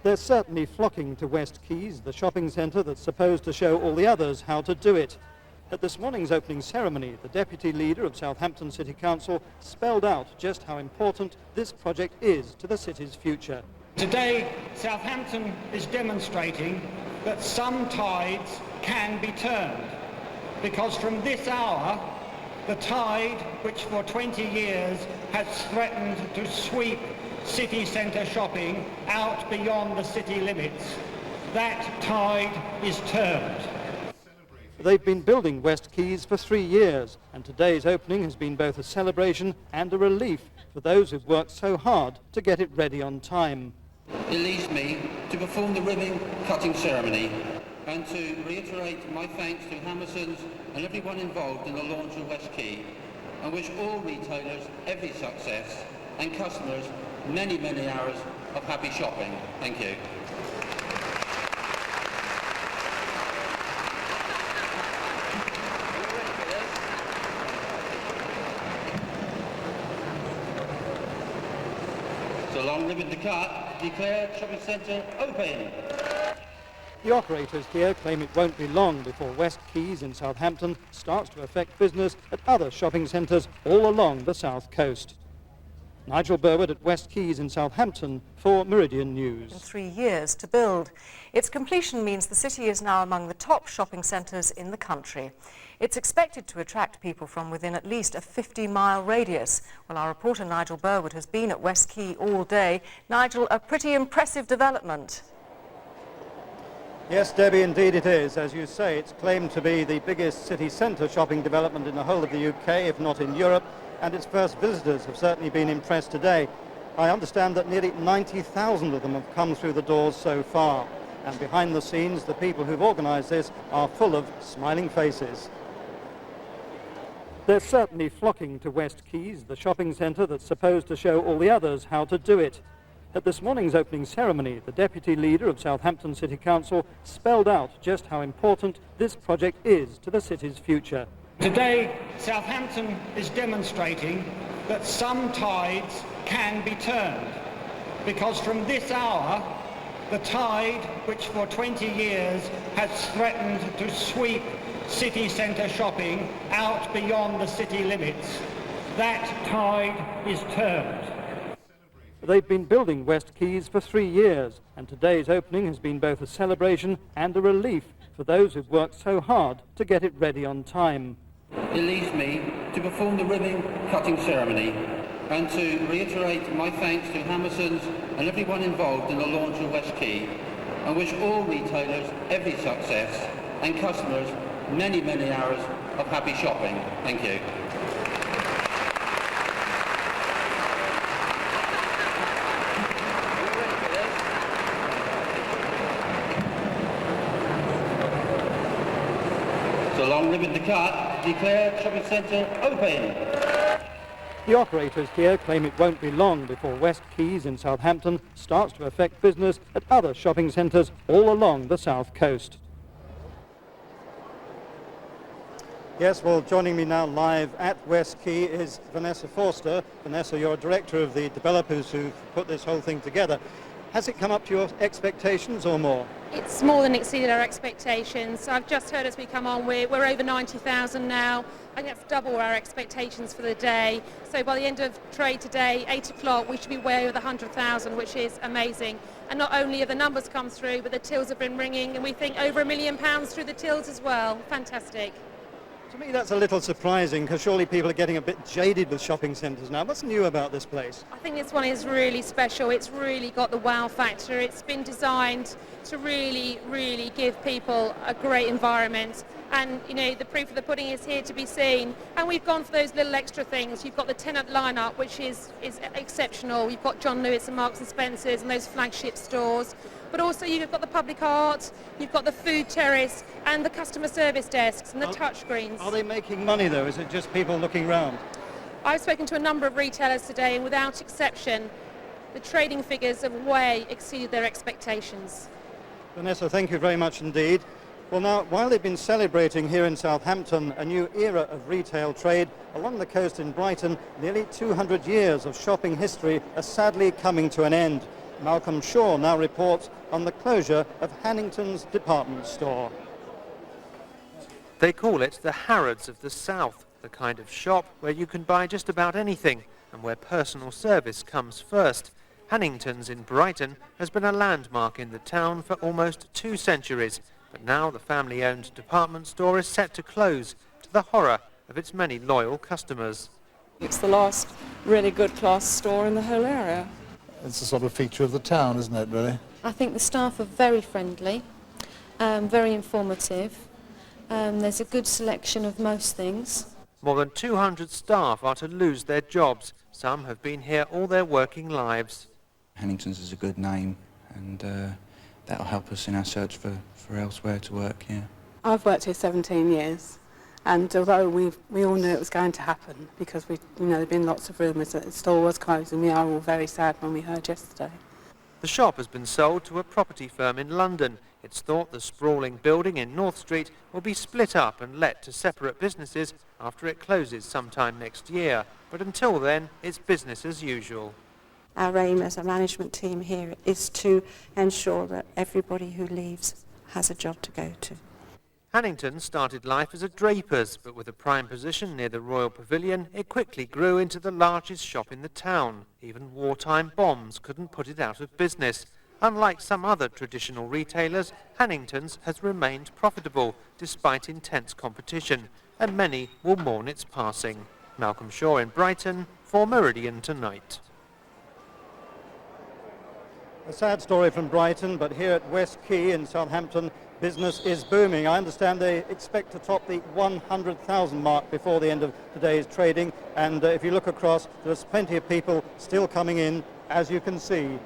They're certainly flocking to West Quays, the shopping centre that's supposed to show all the others how to do it. At this morning's opening ceremony, the Deputy Leader of Southampton City Council spelled out just how important this project is to the city's future. Today, Southampton is demonstrating that some tides can be turned, because from this hour, the tide, which for 20 years has threatened to sweep city centre shopping out beyond the city limits, that tide is turned. They've been building West Quays for 3 years, and today's opening has been both a celebration and a relief for those who've worked so hard to get it ready on time. It leaves me to perform the ribbon cutting ceremony and to reiterate my thanks to Hammerson's and everyone involved in the launch of West Quay, and wish all retailers every success and customers many, many hours of happy shopping. Thank you. So long ribbon to cut, declare shopping centre open. The operators here claim it won't be long before West Quays in Southampton starts to affect business at other shopping centres all along the south coast. Nigel Burwood at West Quays in Southampton for Meridian News. 3 years to build. Its completion means the city is now among the top shopping centres in the country. It's expected to attract people from within at least a 50-mile radius. Well, our reporter Nigel Burwood has been at West Quay all day. Nigel, a pretty impressive development. Yes, Debbie, indeed it is. As you say, it's claimed to be the biggest city centre shopping development in the whole of the UK, if not in Europe, and its first visitors have certainly been impressed today. I understand that nearly 90,000 of them have come through the doors so far, and behind the scenes, the people who've organised this are full of smiling faces. They're certainly flocking to West Quays, the shopping centre that's supposed to show all the others how to do it. At this morning's opening ceremony, the Deputy Leader of Southampton City Council spelled out just how important this project is to the city's future. Today, Southampton is demonstrating that some tides can be turned, because from this hour, the tide, which for 20 years has threatened to sweep city centre shopping out beyond the city limits, that tide is turned. They've been building West Quays for 3 years, and today's opening has been both a celebration and a relief for those who've worked so hard to get it ready on time. It leaves me to perform the ribbon cutting ceremony and to reiterate my thanks to Hammerson's and everyone involved in the launch of West Quay, and wish all retailers every success and customers many, many hours of happy shopping. Thank you. So long ribbon to cut, declare shopping centre open. The operators here claim it won't be long before West Quays in Southampton starts to affect business at other shopping centres all along the south coast. Yes, well, joining me now live at West Quay is Vanessa Forster. Vanessa, you're a director of the developers who've put this whole thing together. Has it come up to your expectations or more? It's more than exceeded our expectations. I've just heard as we come on, we're over 90,000 now. I think that's double our expectations for the day. So by the end of trade today, 8 o'clock, we should be way over the 100,000, which is amazing. And not only have the numbers come through, but the tills have been ringing, and we think over £1 million through the tills as well. Fantastic. To me, that's a little surprising, because surely people are getting a bit jaded with shopping centres now. What's new about this place? I think this one is really special. It's really got the wow factor. It's been designed to really, really give people a great environment. And, you know, the proof of the pudding is here to be seen. And we've gone for those little extra things. You've got the tenant lineup, which is exceptional. You've got John Lewis and Marks and Spencer's and those flagship stores. But also you've got the public art, you've got the food terrace and the customer service desks and the touchscreens. Are they making money though? Is it just people looking round? I've spoken to a number of retailers today, and without exception, the trading figures have way exceeded their expectations. Vanessa, thank you very much indeed. Well now, while they've been celebrating here in Southampton a new era of retail trade, along the coast in Brighton, nearly 200 years of shopping history are sadly coming to an end. Malcolm Shaw now reports on the closure of Hannington's department store. They call it the Harrods of the South, the kind of shop where you can buy just about anything and where personal service comes first. Hannington's in Brighton has been a landmark in the town for almost 2 centuries, but now the family-owned department store is set to close, to the horror of its many loyal customers. It's the last really good class store in the whole area. It's a sort of feature of the town, isn't it, really? I think the staff are very friendly, very informative. There's a good selection of most things. More than 200 staff are to lose their jobs. Some have been here all their working lives. Hannington's is a good name, and that'll help us in our search for elsewhere to work here. I've worked here 17 years, and although we all knew it was going to happen, because there'd been lots of rumours that the store was closing, we are all very sad when we heard yesterday. The shop has been sold to a property firm in London. It's thought the sprawling building in North Street will be split up and let to separate businesses after it closes sometime next year. But until then, it's business as usual. Our aim as a management team here is to ensure that everybody who leaves has a job to go to. Hannington started life as a draper's, but with a prime position near the Royal Pavilion, it quickly grew into the largest shop in the town. Even wartime bombs couldn't put it out of business. Unlike some other traditional retailers, Hannington's has remained profitable despite intense competition, and many will mourn its passing. Malcolm Shaw in Brighton for Meridian Tonight. A sad story from Brighton, but here at West Quay in Southampton, business is booming. I understand they expect to top the 100,000 mark before the end of today's trading, and if you look across, there's plenty of people still coming in, as you can see.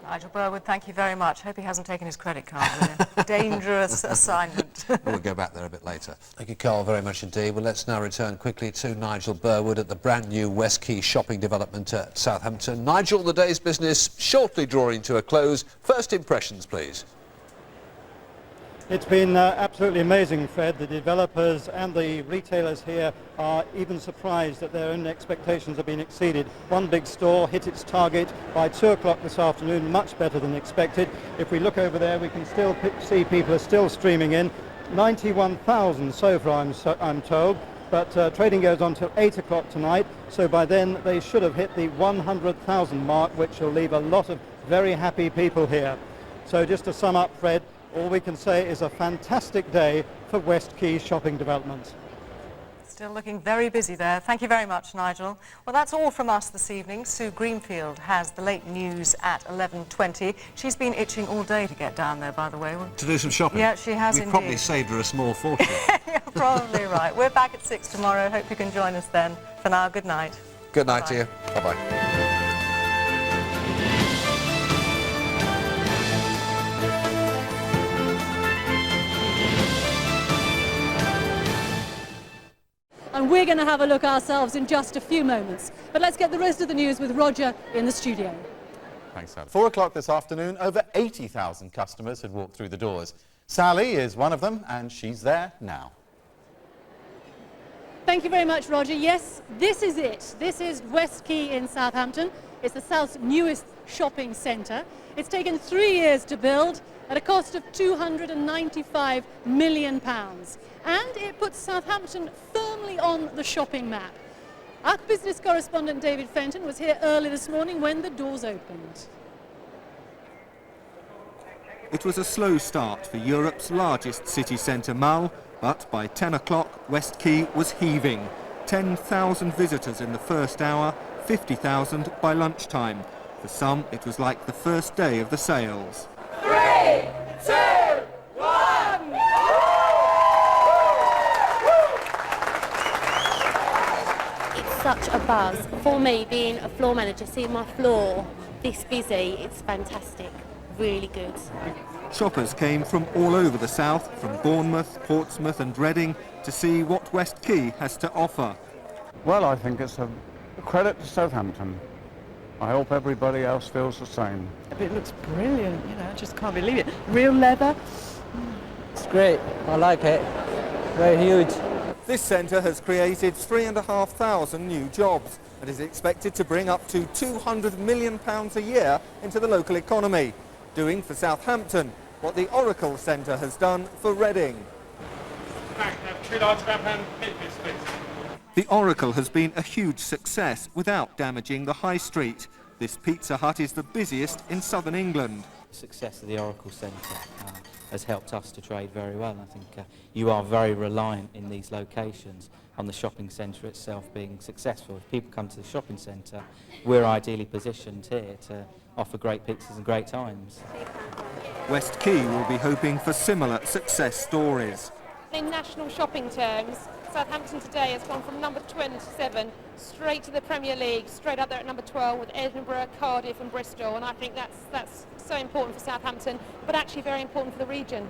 Nigel Burwood, thank you very much. Hope he hasn't taken his credit card with him. Dangerous assignment. We'll go back there a bit later. Thank you, Carl, very much indeed. Well, let's now return quickly to Nigel Burwood at the brand new West Quay Shopping Development at Southampton. Nigel, the day's business shortly drawing to a close. First impressions, please. It's been absolutely amazing, Fred. The developers and the retailers here are even surprised that their own expectations have been exceeded. One big store hit its target by 2 o'clock this afternoon, much better than expected. If we look over there, we can still see people are still streaming in. 91,000 so far, I'm told, but trading goes on till 8 o'clock tonight, so by then they should have hit the 100,000 mark, which will leave a lot of very happy people here. So just to sum up, Fred, all we can say is a fantastic day for West Quay Shopping Development. Still looking very busy there. Thank you very much, Nigel. Well, that's all from us this evening. Sue Greenfield has the late news at 11:20. She's been itching all day to get down there, by the way. To do some shopping? Yeah, she has indeed. We've probably saved her a small fortune. You're probably right. We're back at 6 tomorrow. Hope you can join us then. For now, good night. Good night to you. Bye-bye. And we're going to have a look ourselves in just a few moments. But let's get the rest of the news with Roger in the studio. Thanks, Sally. 4 o'clock this afternoon, over 80,000 customers had walked through the doors. Sally is one of them, and she's there now. Thank you very much, Roger. Yes, this is it. This is West Quay in Southampton. It's the South's newest shopping centre. It's taken 3 years to build at a cost of £295 million. And it puts Southampton firmly on the shopping map. Our business correspondent David Fenton was here early this morning when the doors opened. It was a slow start for Europe's largest city centre mall, but by 10 o'clock West Quay was heaving. 10,000 visitors in the first hour, 50,000 by lunchtime. For some, it was like the first day of the sales. 3, 2, 1! It's such a buzz. For me, being a floor manager, seeing my floor this busy, it's fantastic. Really good. Shoppers came from all over the south, from Bournemouth, Portsmouth and Reading, to see what West Quay has to offer. Well, I think it's a credit to Southampton. I hope everybody else feels the same. It looks brilliant, you know, I just can't believe it. Real leather. It's great, I like it. Very huge. This centre has created 3,500 new jobs, and is expected to bring up to £200 million a year into the local economy, doing for Southampton what the Oracle Centre has done for Reading. The Oracle has been a huge success without damaging the high street. This Pizza Hut is the busiest in southern England. The success of the Oracle Centre has helped us to trade very well. I think you are very reliant in these locations on the shopping centre itself being successful. If people come to the shopping centre, we're ideally positioned here to offer great pizzas and great times. West Quay will be hoping for similar success stories. In national shopping terms, Southampton today has gone from number 27 straight to the Premier League, straight up there at number 12 with Edinburgh, Cardiff and Bristol, and I think that's so important for Southampton, but actually very important for the region.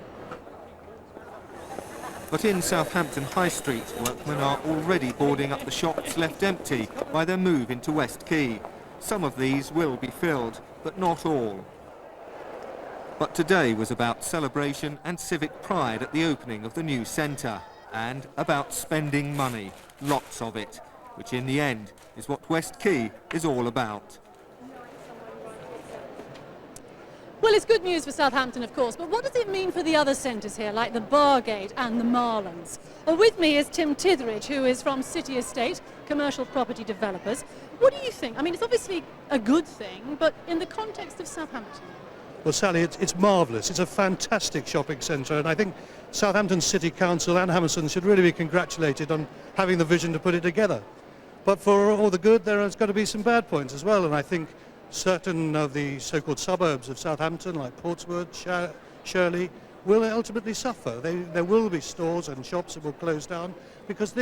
But in Southampton High Street, workmen are already boarding up the shops left empty by their move into West Quay. Some of these will be filled, but not all. But today was about celebration and civic pride at the opening of the new centre, and about spending money, lots of it, which in the end is what West Quay is all about. Well, it's good news for Southampton, of course, but what does it mean for the other centres here, like the Bargate and the Marlons? Well, with me is Tim Titheridge, who is from City Estate, Commercial Property Developers. What do you think? I mean, it's obviously a good thing, but in the context of Southampton? Well, Sally, it's marvellous. It's a fantastic shopping centre, and I think Southampton City Council and Hammerson should really be congratulated on having the vision to put it together. But for all the good, there has got to be some bad points as well, and I think certain of the so-called suburbs of Southampton, like Portswood, Shirley, will ultimately suffer. There will be stores and shops that will close down because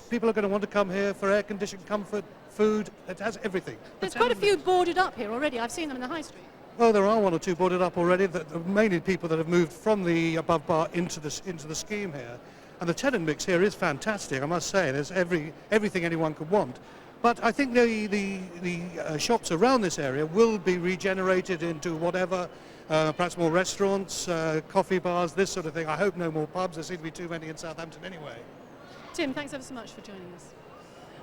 people are going to want to come here for air-conditioned comfort, food. It has everything. There's quite a few boarded up here already. I've seen them in the high street. Well, there are one or two boarded up already, mainly people that have moved from the above bar into the scheme here. And the tenant mix here is fantastic, I must say. There's everything anyone could want. But I think the shops around this area will be regenerated into whatever, perhaps more restaurants, coffee bars, this sort of thing. I hope no more pubs. There seem to be too many in Southampton anyway. Tim, thanks ever so much for joining us.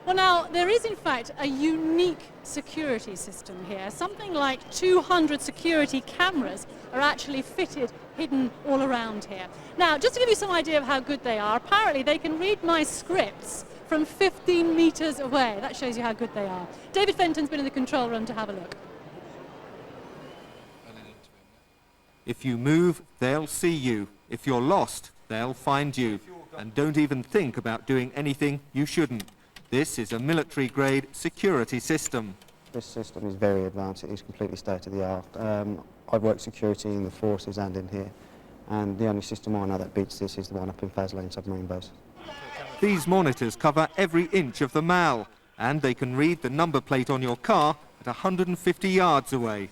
Well, now, there is in fact a unique security system here. Something like 200 security cameras are actually fitted, hidden all around here. Now, just to give you some idea of how good they are, apparently they can read my scripts from 15 metres away. That shows you how good they are. David Fenton's been in the control room to have a look. If you move, they'll see you. If you're lost, they'll find you. And don't even think about doing anything you shouldn't. This is a military-grade security system. This system is very advanced. It is completely state-of-the-art. I've worked security in the forces and in here, and the only system I know that beats this is the one up in Faslane submarine base. These monitors cover every inch of the Mall, and they can read the number plate on your car at 150 yards away.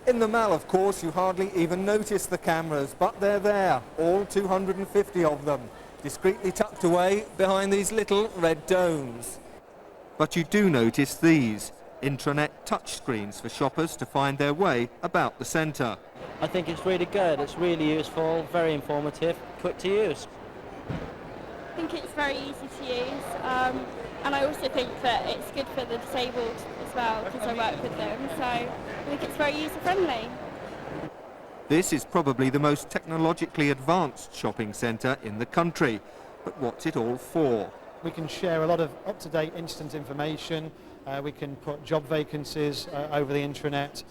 In the Mall, of course, you hardly even notice the cameras, but they're there, all 250 of them, discreetly tucked away behind these little red domes. But you do notice these, intranet touchscreens for shoppers to find their way about the centre. I think it's really good, it's really useful, very informative, quick to use. I think it's very easy to use, and I also think that it's good for the disabled as well, because I work with them, so I think it's very user-friendly. This is probably the most technologically advanced shopping centre in the country, but what's it all for? We can share a lot of up-to-date instant information, we can put job vacancies over the intranet,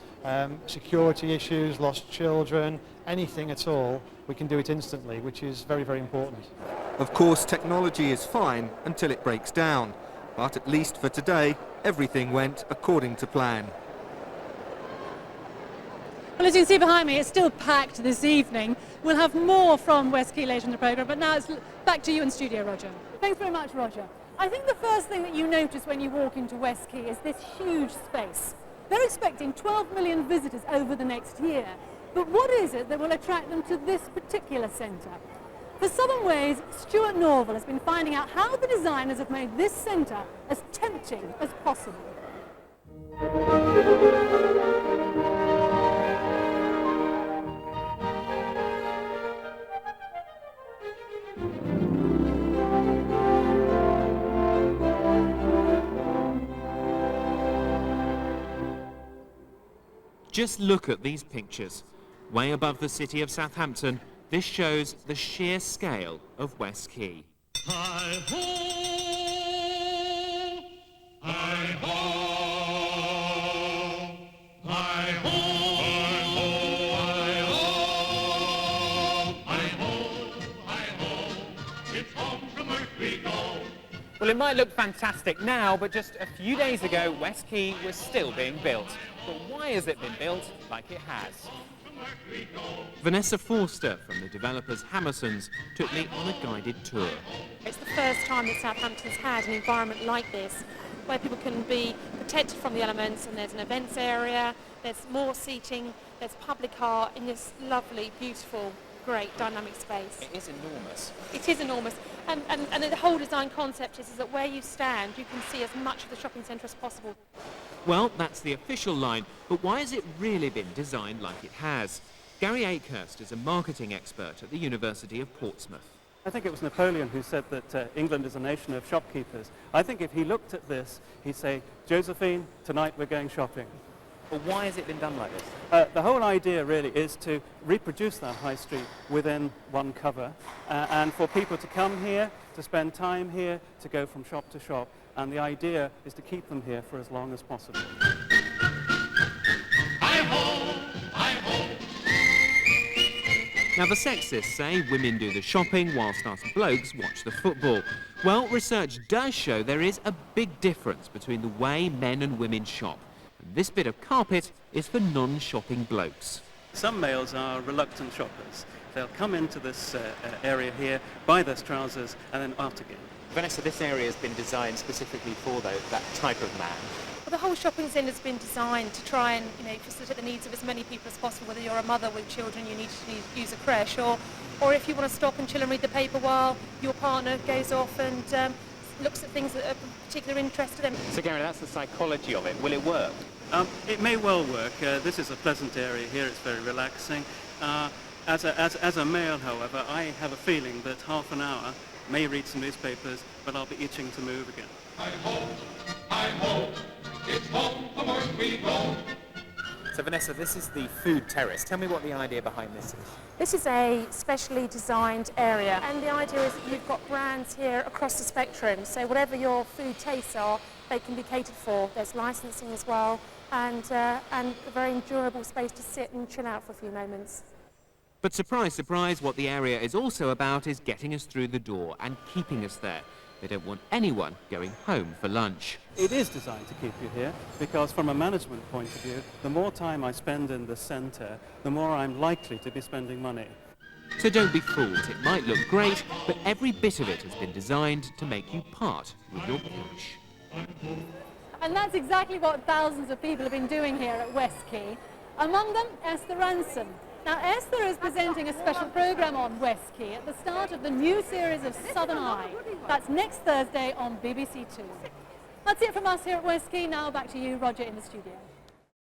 security issues, lost children, anything at all, we can do it instantly, which is very, very important. Of course, technology is fine until it breaks down, but at least for today, everything went according to plan. Well, as you can see behind me, it's still packed this evening. We'll have more from West Quay later in the programme, but now it's back to you in studio, Roger. Thanks very much, Roger. I think the first thing that you notice when you walk into West Quay is this huge space. They're expecting 12 million visitors over the next year, but what is it that will attract them to this particular centre? For Southern Ways, Stuart Norval has been finding out how the designers have made this centre as tempting as possible. Just look at these pictures. Way above the city of Southampton, this shows the sheer scale of West Quay. Hi-ho! Hi-ho! Hi-ho! Hi-ho! Hi-ho! Hi-ho! It's home from earth we go. Well, it might look fantastic now, but just a few days ago, West Quay was still being built. But why has it been built like it has? Vanessa Forster from the developers Hammersons took me on a guided tour. It's the first time that Southampton's had an environment like this, where people can be protected from the elements, and there's an events area, there's more seating, there's public art in this lovely, beautiful, great dynamic space. It is enormous. It is enormous, and the whole design concept is that where you stand, you can see as much of the shopping centre as possible. Well, that's the official line, but why has it really been designed like it has? Gary Akehurst is a marketing expert at the University of Portsmouth. I think it was Napoleon who said that England is a nation of shopkeepers. I think if he looked at this, he'd say, Josephine, tonight we're going shopping. But why has it been done like this? The whole idea really is to reproduce that high street within one cover and for people to come here, to spend time here, to go from shop to shop. And the idea is to keep them here for as long as possible. Now, the sexists say women do the shopping whilst us blokes watch the football. Well, research does show there is a big difference between the way men and women shop. And this bit of carpet is for non-shopping blokes. Some males are reluctant shoppers. They'll come into this area here, buy their trousers, and then out again. Vanessa, this area has been designed specifically for that type of man. Well, the whole shopping centre has been designed to try and facilitate the needs of as many people as possible. Whether you're a mother with children, you need to use a creche, or if you want to stop and chill and read the paper while your partner goes off and looks at things that are of particular interest to them. So, Gary, that's the psychology of it. Will it work? It may well work. This is a pleasant area here. It's very relaxing. As a male, however, I have a feeling that half an hour may read some newspapers, but I'll be itching to move again. Hi-ho, it's home from earth we go. So, Vanessa, this is the food terrace. Tell me what the idea behind this is. This is a specially designed area, and the idea is that you've got brands here across the spectrum, so whatever your food tastes are, they can be catered for. There's licensing as well, and a very endurable space to sit and chill out for a few moments. But surprise, surprise, what the area is also about is getting us through the door and keeping us there. They don't want anyone going home for lunch. It is designed to keep you here because from a management point of view, the more time I spend in the centre, the more I'm likely to be spending money. So don't be fooled. It might look great, but every bit of it has been designed to make you part with your cash. And that's exactly what thousands of people have been doing here at West Quay. Among them, Esther Ransom. Now, Esther is presenting a special programme on West Quay at the start of the new series of Southern Eye. That's next Thursday on BBC Two. That's it from us here at West Quay. Now back to you, Roger, in the studio.